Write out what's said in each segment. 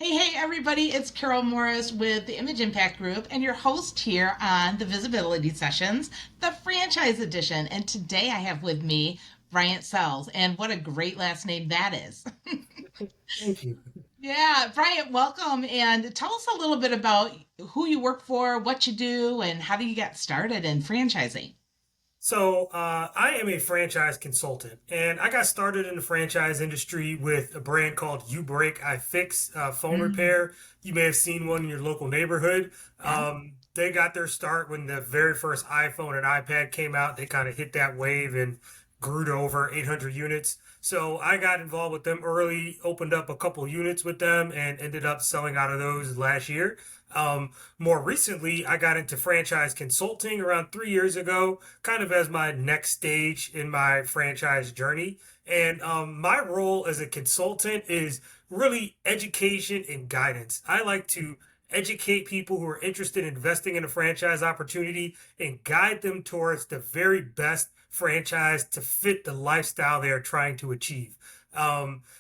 Hey, everybody, it's Karyl Morris with the Image Impact Group and your host here on the Visibility Sessions, the franchise edition. And today I have with me Bryant Sells. And what a great last name that is. Thank you. Yeah, Bryant, welcome. And tell us a little bit about who you work for, what you do, and how do you get started in franchising? I am a franchise consultant, and I got started in the franchise industry with a brand called uBreakiFix phone Mm, repair. You may have seen one in your local neighborhood. yeah. They got their start when the very first iPhone and iPad came out. They kind of hit that wave and grew to over 800 units. So I got involved with them early, opened up a couple units with them, and ended up selling out of those last year. More recently, I got into franchise consulting around 3 years ago, kind of as my next stage in my franchise journey. And my role as a consultant is really education and guidance. I like to educate people who are interested in investing in a franchise opportunity and guide them towards the very best franchise to fit the lifestyle they are trying to achieve.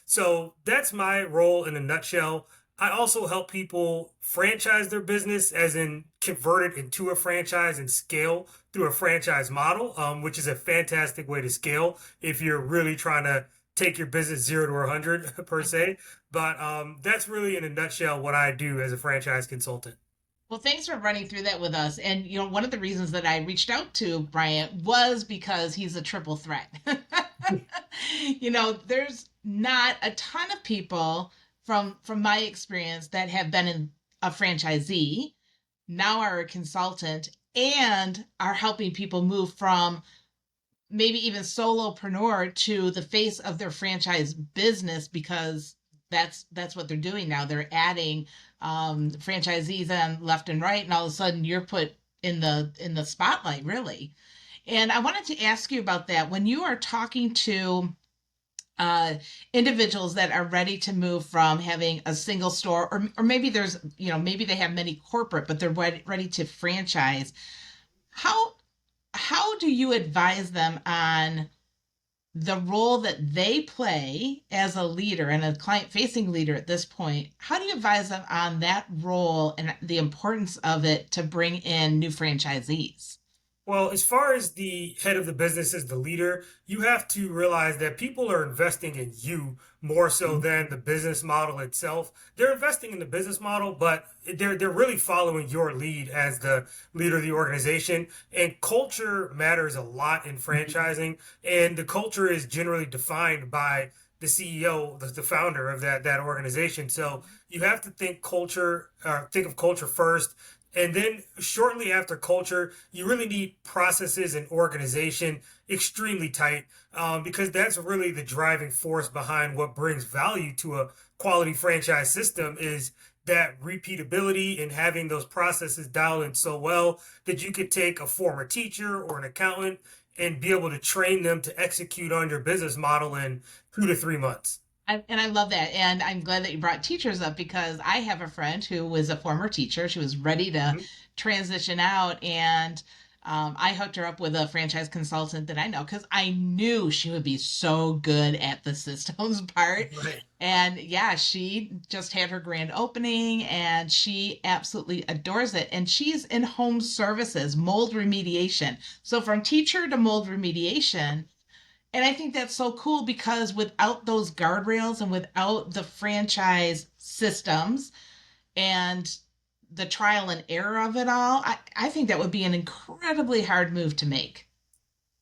So that's my role in a nutshell. I also help people franchise their business, as in convert it into a franchise and scale through a franchise model, which is a fantastic way to scale if you're really trying to take your business 0 to 100 per se. But that's really in a nutshell what I do as a franchise consultant. Well, thanks for running through that with us. And, one of the reasons that I reached out to Bryant was because he's a triple threat. There's not a ton of people from my experience that have been a franchisee, now are a consultant, and are helping people move from maybe even solopreneur to the face of their franchise business because that's what they're doing now. They're adding franchisees on left and right, and all of a sudden you're put in the spotlight, really. And I wanted to ask you about that. When you are talking to uh, individuals that are ready to move from having a single store, or maybe maybe they have many corporate, but they're ready to franchise. How how do you advise them on the role that they play as a leader and a client facing leader at this point? How do you advise them on that role and the importance of it to bring in new franchisees? Well, as far as the head of the business as the leader, you have to realize that people are investing in you more so than the business model itself. They're investing in the business model, but they're really following your lead as the leader of the organization. And culture matters a lot in franchising, and the culture is generally defined by the CEO, the founder of that organization. So you have to think of culture first, and then shortly after culture, you really need processes and organization extremely tight, because that's really the driving force behind what brings value to a quality franchise system is that repeatability and having those processes dialed in so well that you could take a former teacher or an accountant and be able to train them to execute on your business model in 2 to 3 months. And I love that. And I'm glad that you brought teachers up because I have a friend who was a former teacher. She was ready to Mhm. transition out. And I hooked her up with a franchise consultant that I know because I knew she would be so good at the systems part. Right. And yeah, she just had her grand opening and she absolutely adores it. And she's in home services, mold remediation. So from teacher to mold remediation, and I think that's so cool because without those guardrails and without the franchise systems and the trial and error of it all, I think that would be an incredibly hard move to make.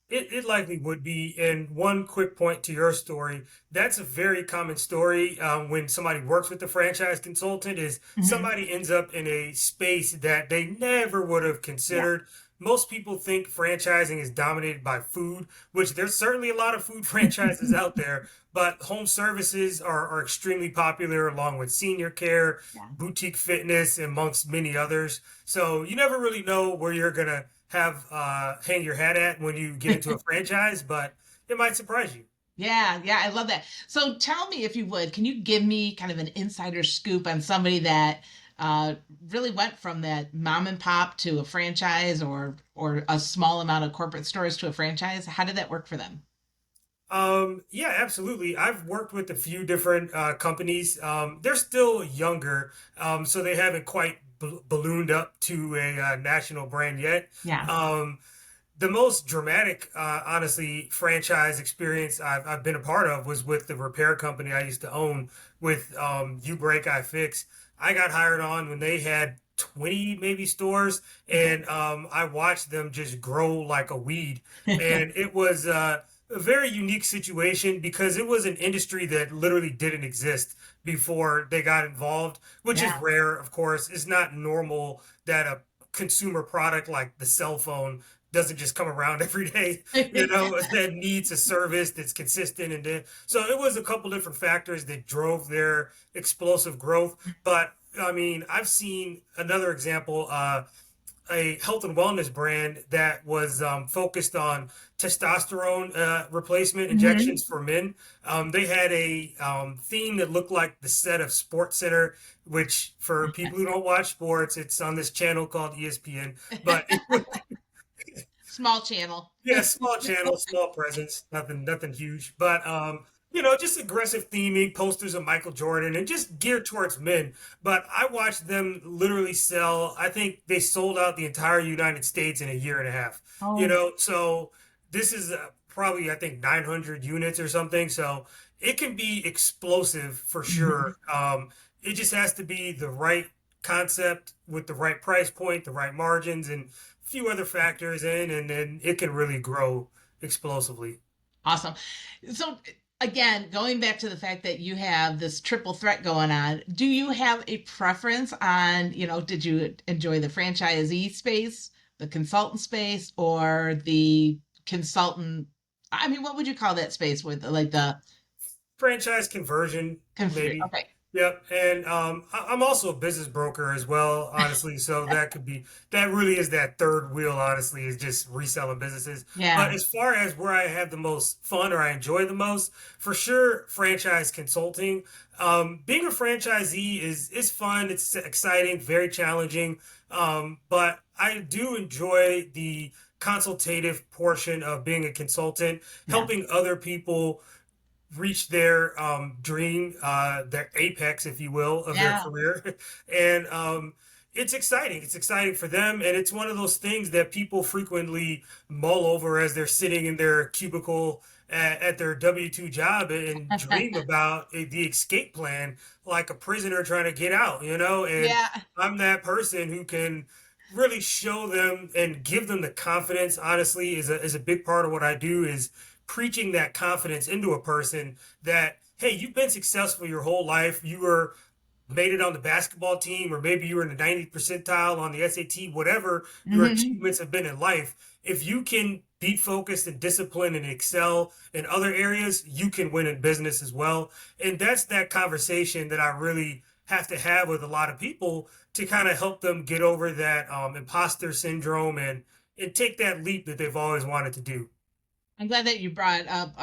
It likely would be. And one quick point to your story, that's a very common story when somebody works with the franchise consultant is Hmm. somebody ends up in a space that they never would have Yeah. considered. Most people think franchising is dominated by food, which there's certainly a lot of food franchises out there, but home services are extremely popular along with senior care, Yeah. boutique fitness, amongst many others. So you never really know where you're going to have hang your hat at when you get into a franchise, but it might surprise you. Yeah, yeah, I love that. So tell me if you would, can you give me kind of an insider scoop on somebody that really went from that mom and pop to a franchise or a small amount of corporate stores to a franchise? How did that work for them? Yeah, absolutely. I've worked with a few different companies. They're still younger, so they haven't quite ballooned up to a national brand yet. Yeah. Um, the most dramatic, honestly, franchise experience I've been a part of was with the repair company I used to own with uBreakiFix. I got hired on when they had 20 maybe stores, and I watched them just grow like a weed. And it was a very unique situation because it was an industry that literally didn't exist before they got involved, which is Yeah. rare, of course. It's not normal that a consumer product like the cell phone doesn't just come around every day, that needs a service that's consistent. And then, so it was a couple different factors that drove their explosive growth. But I mean, I've seen another example, a health and wellness brand that was focused on testosterone replacement Mhm. injections for men. They had a theme that looked like the set of Sports Center, which for people who don't watch sports, it's on this channel called ESPN. But it was, Small channel. yeah, small channel, small presence, nothing huge. But just aggressive theming, posters of Michael Jordan, and just geared towards men. But I watched them literally sell. I think they sold out the entire United States in a year and a half. Oh. So this is probably I think 900 units or something. So it can be explosive for Mhm. sure. It just has to be the right concept with the right price point, the right margins, and few other factors in, and then it can really grow explosively. Awesome. So again, going back to the fact that you have this triple threat going on, do you have a preference on, did you enjoy the franchisee space, the consultant space, or the consultant? I mean, what would you call that space with like the Franchise conversion, maybe. okay. Yep. And I'm also a business broker as well, honestly. So that really is that third wheel, honestly, is just reselling businesses. But Yeah. as far as where I have the most fun or I enjoy the most, for sure, franchise consulting. Being a franchisee is fun. It's exciting, very challenging. But I do enjoy the consultative portion of being a consultant, Yeah. helping other people reach their dream, their apex, if you will, of their Yeah. career. And it's exciting. It's exciting for them. And it's one of those things that people frequently mull over as they're sitting in their cubicle at their W-2 job and dream about the escape plan like a prisoner trying to get out, And Yeah. I'm that person who can really show them and give them the confidence, honestly, is a big part of what I do is preaching that confidence into a person that, hey, you've been successful your whole life. You were made it on the basketball team, or maybe you were in the 90th percentile on the SAT, whatever your Hmm. achievements have been in life. If you can be focused and disciplined and excel in other areas, you can win in business as well. And that's that conversation that I really have to have with a lot of people to kind of help them get over that imposter syndrome and take that leap that they've always wanted to do. I'm glad that you brought up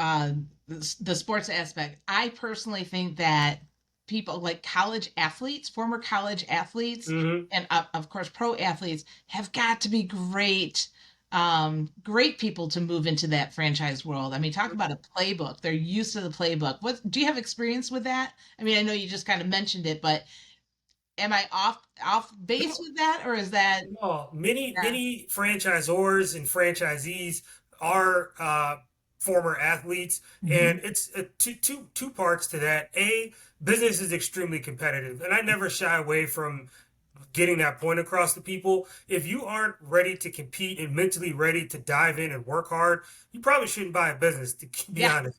the sports aspect. I personally think that people like college athletes, former college athletes, Hmm. and of course pro athletes have got to be great people to move into that franchise world. I mean, talk about a playbook. They're used to the playbook. What do you have experience with that? I mean, I know you just kind of mentioned it, but am I off base with that, or is that No, many yeah? many franchisors and franchisees are former athletes, Hmm. and it's two parts to that. A, business is extremely competitive, and I never shy away from getting that point across to people. If you aren't ready to compete and mentally ready to dive in and work hard, you probably shouldn't buy a business, to be Yeah. honest.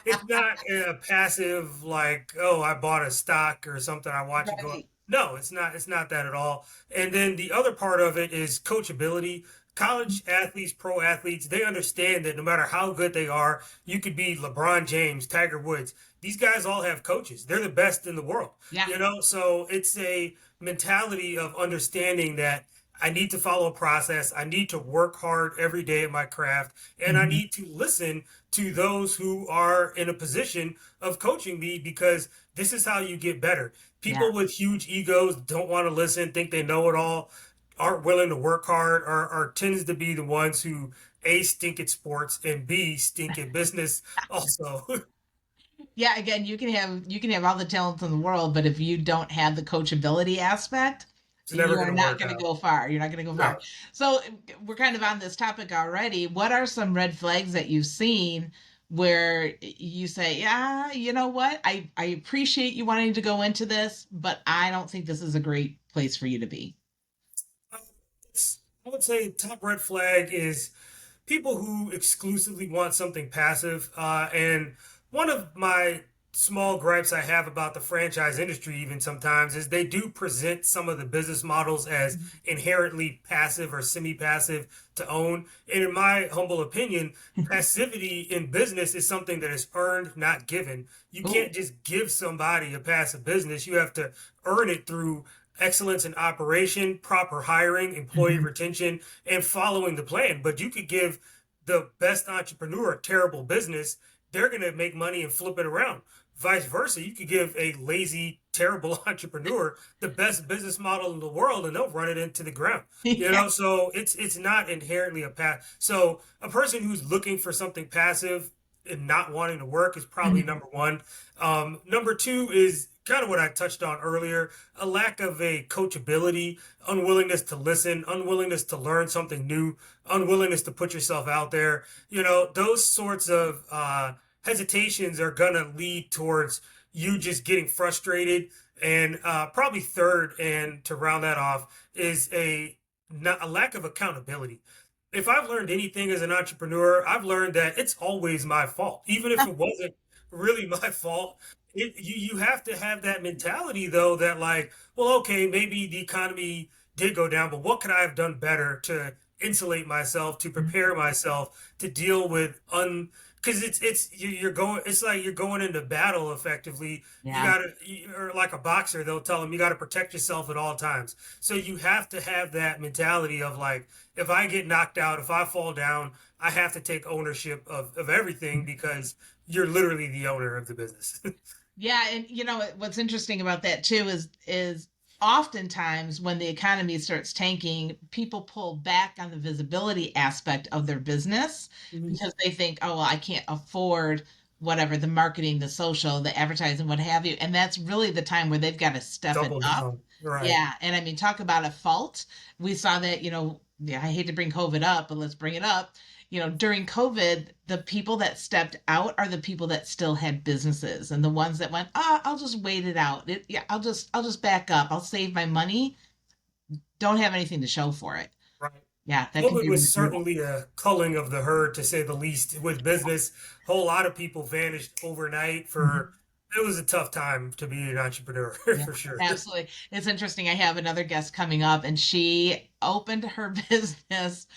It's not a passive like, oh, I bought a stock or something, I watch it go up. Right. No, it's not that at all. And then the other part of it is coachability. College athletes, pro athletes, they understand that no matter how good they are, you could be LeBron James, Tiger Woods. These guys all have coaches. They're the best in the world, Yeah. So it's a mentality of understanding that I need to follow a process. I need to work hard every day at my craft, and I Mhm. need to listen to those who are in a position of coaching me because this is how you get better. Yeah. People with huge egos don't want to listen, think they know it all. aren't willing to work hard are tends to be the ones who A, stink at sports, and B, stink at business also. Yeah, again, you can have all the talents in the world, but if you don't have the coachability aspect, It's never you going are to not work going to out. go far. You're not going to go far. No. So we're kind of on this topic already. What are some red flags that you've seen where you say, yeah, you know what? I appreciate you wanting to go into this, but I don't think this is a great place for you to be. Um, I would say top red flag is people who exclusively want something passive. And one of my small gripes I have about the franchise industry, even sometimes, is they do present some of the business models as inherently passive or semi passive to own. And in my humble opinion, passivity in business is something that is earned, not given. You Oh, can't just give somebody a passive business, you have to earn it through excellence in operation, proper hiring, employee mhm. retention, and following the plan. But you could give the best entrepreneur a terrible business, they're going to make money and flip it around. Vice versa, you could give a lazy, terrible entrepreneur the best business model in the world, and they'll run it into the ground. Yeah. So it's not inherently a path. So a person who's looking for something passive and not wanting to work is probably Mhm. number one. Number two is kind of what I touched on earlier, a lack of a coachability, unwillingness to listen, unwillingness to learn something new, unwillingness to put yourself out there. Those sorts of hesitations are going to lead towards you just getting frustrated. And probably third, and to round that off, is a lack of accountability. If I've learned anything as an entrepreneur, I've learned that it's always my fault, even if it wasn't really my fault. You have to have that mentality though that like, well, okay, maybe the economy did go down, but what could I have done better to insulate myself, to prepare myself to deal with because you're going, it's like you're going into battle effectively. You Yeah. gotta, or like a boxer, they'll tell them you got to protect yourself at all times. So you have to have that mentality of like, if I get knocked out, if I fall down, I have to take ownership of everything because you're literally the owner of the business. Yeah, and what's interesting about that too is oftentimes when the economy starts tanking, people pull back on the visibility aspect of their business Mhm. because they think, oh, well, I can't afford whatever, the marketing, the social, the advertising, what have you. And that's really the time where they've got to step it Double up. down. Right. Yeah, and I mean, talk about a fault. We saw that, yeah, I hate to bring COVID up, but let's bring it up. During COVID, the people that stepped out are the people that still had businesses, and the ones that went, I'll just wait it out. Yeah, I'll just back up. I'll save my money. Don't have anything to show for it. Right. Yeah, that can COVID be was really brutal. certainly a culling of the herd, to say the least, with business. A whole lot of people vanished overnight for, Mhm. it was a tough time to be an entrepreneur Yeah, for sure. absolutely. It's interesting. I have another guest coming up, and she opened her business.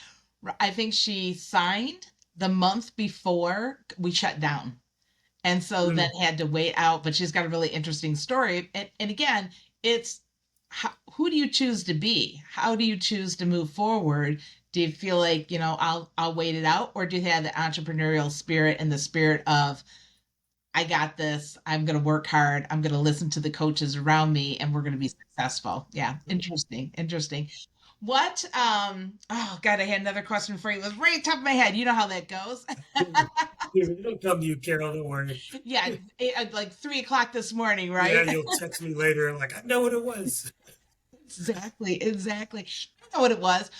I think she signed the month before we shut down. And so then Mm, had to wait out. But she's got a really interesting story. And again, it's who do you choose to be? How do you choose to move forward? Do you feel like, I'll wait it out, or do you have the entrepreneurial spirit and the spirit of I got this, I'm going to work hard, I'm going to listen to the coaches around me, and we're going to be successful. Yeah, interesting, interesting. What oh God, I had another question for you. It was right on top of my head. You know how that goes. mm. It'll come to you, Carol. Don't worry. Yeah, like 3 o'clock this morning, Yeah, right? you'll text me later and like, I know what it was. Exactly, exactly. I don't know what it was.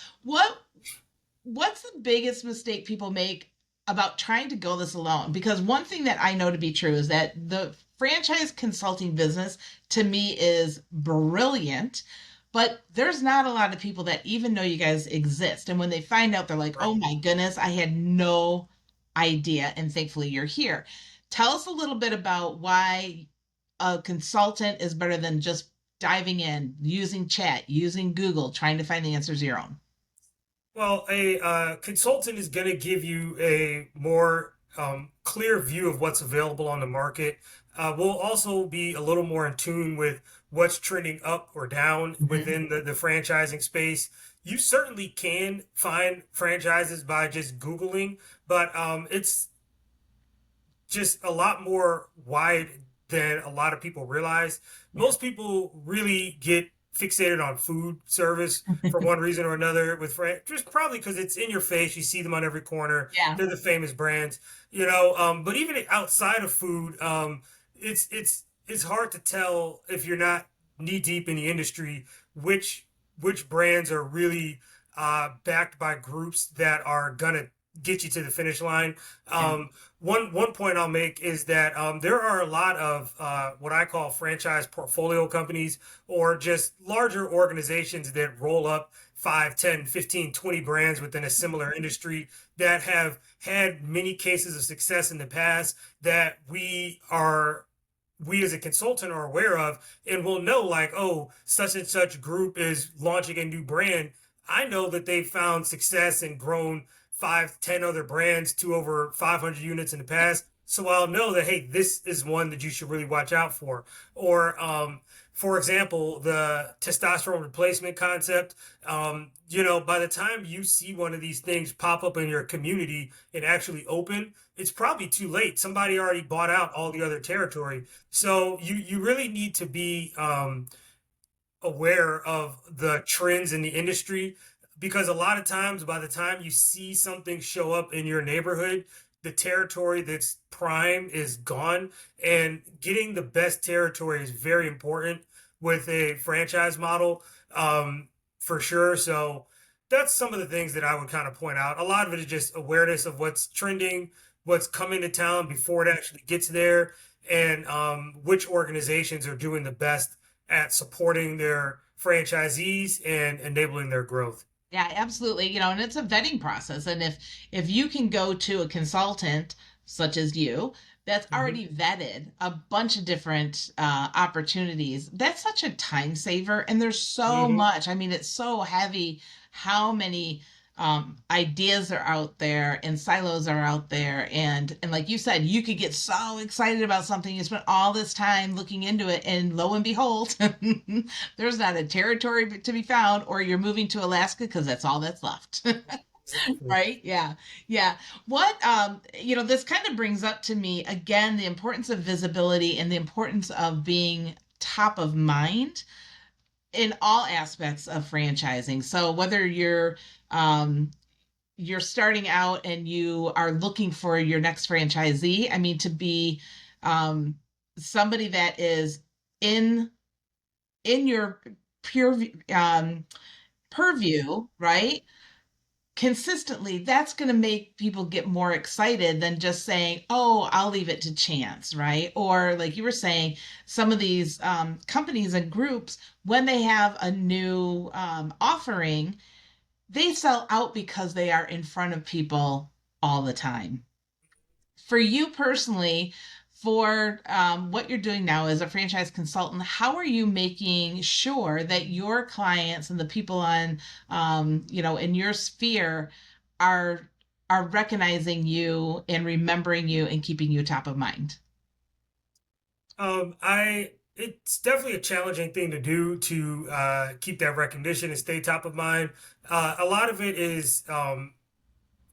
What's the biggest mistake people make about trying to go this alone? Because one thing that I know to be true is that the franchise consulting business to me is brilliant, but there's not a lot of people that even know you guys exist. And when they find out, they're like, Right. oh my goodness, I had no idea. And thankfully, you're here. Tell us a little bit about why a consultant is better than just diving in, using chat, using Google, trying to find the answers your own. Well, a consultant is going to give you a more clear view of what's available on the market. We'll also be a little more in tune with what's trending up or down Mhm. within the franchising space. You certainly can find franchises by just Googling, but it's just a lot more wide than a lot of people realize. Yeah. Most people really get fixated on food service for one reason or another with just probably because it's in your face. You see them on every corner. Yeah. They're the famous brands, but even outside of food, it's hard to tell if you're not knee deep in the industry which brands are really backed by groups that are gonna get you to the finish line. Yeah. One point I'll make is that there are a lot of what I call franchise portfolio companies or just larger organizations that roll up 5, 10, 15, 20 brands within a similar industry that have had many cases of success in the past that we as a consultant are aware of and will know like, oh, such and such group is launching a new brand. I know that they've found success and grown 5, 10 other brands to over 500 units in the past. So I'll know that, hey, this is one that you should really watch out for. Or, for example, the testosterone replacement concept, by the time you see one of these things pop up in your community and actually open, it's probably too late. Somebody already bought out all the other territory. So you really need to be aware of the trends in the industry because a lot of times by the time you see something show up in your neighborhood, the territory that's prime is gone, and getting the best territory is very important with a franchise model, for sure. So that's some of the things that I would kind of point out. A lot of it is just awareness of what's trending, what's coming to town before it actually gets there, and which organizations are doing the best at supporting their franchisees and enabling their growth. Yeah, absolutely. And it's a vetting process. And if you can go to a consultant such as you that's Mm-hmm. already vetted a bunch of different opportunities, that's such a time saver. And there's so Mm-hmm. much. I mean, it's so heavy how many ideas are out there and silos are out there. And like you said, you could get so excited about something. You spent all this time looking into it, and lo and behold, there's not a territory to be found, or you're moving to Alaska because that's all that's left. Exactly. Right? Yeah. Yeah. What this kind of brings up to me again the importance of visibility and the importance of being top of mind in all aspects of franchising. So whether you're starting out and you are looking for your next franchisee, I mean, to be um somebody that is in your pure purview, right? Consistently, that's going to make people get more excited than just saying, oh, I'll leave it to chance, right? Or, like you were saying, some of these companies and groups, when they have a new offering, they sell out because they are in front of people all the time. For you personally, for what you're doing now as a franchise consultant, how are you making sure that your clients and the people on, in your sphere are recognizing you and remembering you and keeping you top of mind? I It's definitely a challenging thing to do to keep that recognition and stay top of mind. A lot of it is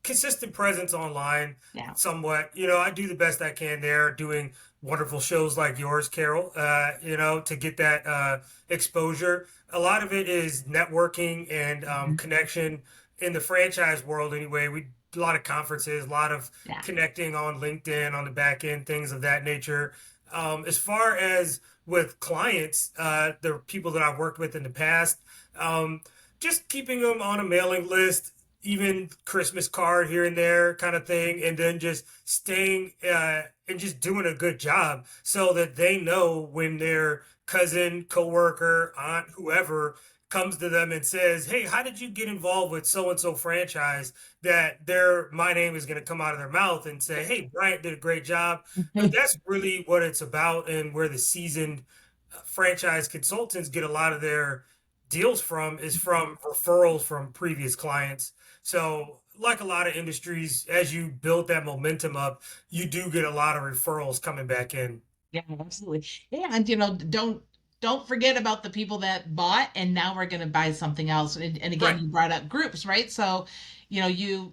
consistent presence online, Yeah. somewhat. I do the best I can there, doing wonderful shows like yours, Carol, to get that exposure. A lot of it is networking and Mhm. connection in the franchise world, anyway. We a lot of conferences, a lot of Yeah. connecting on LinkedIn on the back end, things of that nature. As far as with clients, the people that I've worked with in the past, um, just keeping them on a mailing list, even Christmas card here and there kind of thing, and then just staying and just doing a good job so that they know when their cousin, coworker, aunt, whoever comes to them and says, "Hey, how did you get involved with so and so franchise?" That their my name is going to come out of their mouth and say, "Hey, Bryant did a great job." Because that's really what it's about, and where the seasoned franchise consultants get a lot of their deals from is from referrals from previous clients. So, like a lot of industries, as you build that momentum up, you do get a lot of referrals coming back in. Yeah, absolutely. And don't forget about the people that bought and now we're going to buy something else. And again, Right. you brought up groups, right? So, you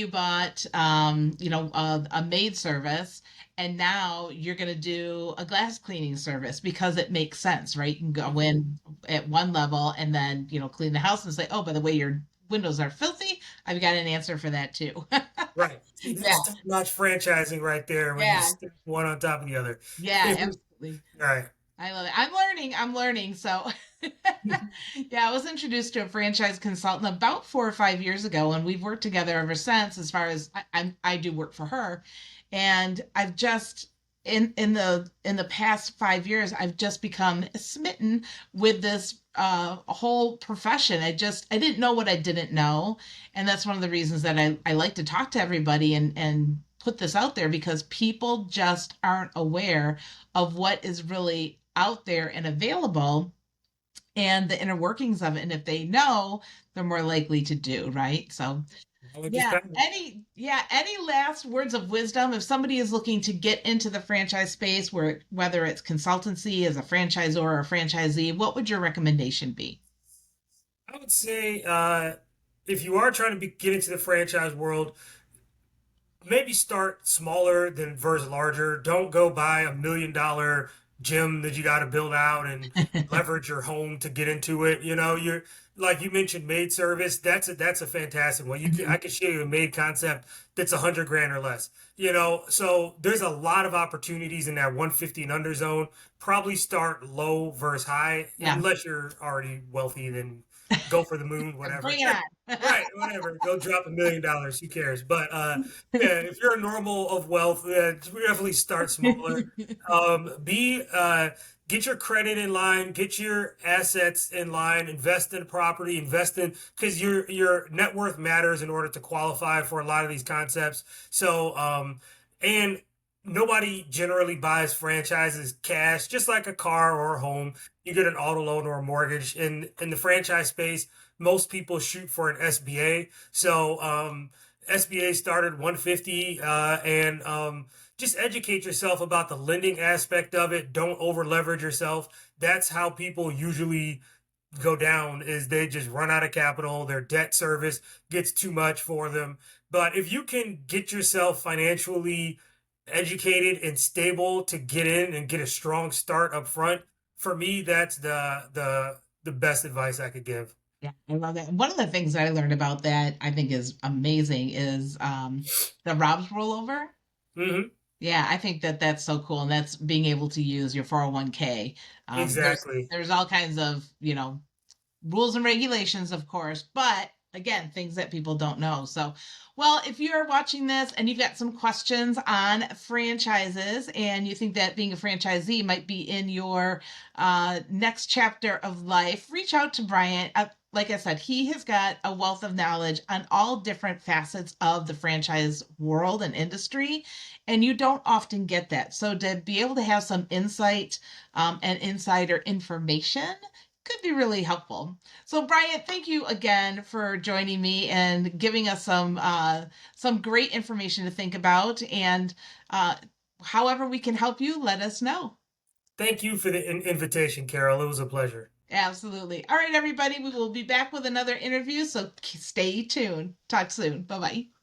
bought a maid service and now you're going to do a glass cleaning service because it makes sense, right? You can go Mhm. in at one level and then, clean the house and say, oh, by the way, your windows are filthy. I've got an answer for that too. Right. See, Yeah, that's top-notch franchising right there when you yeah, stick one on top of the other. yeah, absolutely. Right. I love it. I'm learning. So, yeah, I was introduced to a franchise consultant about 4 or 5 years ago, and we've worked together ever since. As far as I do work for her, and I've just in the past 5 years, I've just become smitten with this whole profession. I didn't know what I didn't know, and that's one of the reasons that I like to talk to everybody and put this out there because people just aren't aware of what is really out there and available and the inner workings of it. And if they know, they're more likely to do, right? So Knowledge is yeah. power. Any last words of wisdom if somebody is looking to get into the franchise space where whether it's consultancy as a franchisor or a franchisee, what would your recommendation be? I would say if you are trying to get into the franchise world, maybe start smaller than versus larger. Don't go buy $1 million gym that you got to build out and leverage your home to get into it. You're like you mentioned maid service. That's a fantastic one. I Mhm. could show you a maid concept that's 100 grand or less. So there's a lot of opportunities in that 150 and under zone. Probably start low versus high, Yeah. unless you're already wealthy. Then go for the moon, whatever. Bring it Right, whatever. Go drop $1 million. Who cares? But yeah, if you're normal of wealth, definitely start smaller. on. Be Get your credit in line, get your assets in line, invest in property, invest in because your net worth matters in order to qualify for a lot of these concepts. So and nobody generally buys franchises cash, just like a car or a home. You get an auto loan or a mortgage. In the franchise space, most people shoot for an SBA. So SBA started 150 and just educate yourself about the lending aspect of it. Don't over leverage yourself. That's how people usually go down is they just run out of capital. Their debt service gets too much for them. But if you can get yourself financially educated and stable to get in and get a strong start up front, for me, that's the best advice I could give. Yeah, I love that. One of the things that I learned about that I think is amazing is the Rob's rollover. Hmm. Yeah, I think that that's so cool, and that's being able to use your 401k. There's Exactly. there's all kinds of rules and regulations, of course, but again, things that people don't know. So, well, if you're watching this and you've got some questions on franchises and you think that being a franchisee might be in your next chapter of life, reach out to Bryant. Like I said, he has got a wealth of knowledge on all different facets of the franchise world and industry, and you don't often get that. So, to be able to have some insight and insider information could be really helpful. So, Bryant, thank you again for joining me and giving us some great information to think about. And however we can help you, let us know. Thank you for the invitation, Carol. It was a pleasure. Absolutely. All right, everybody, we will be back with another interview. So stay tuned. Talk soon. Bye bye.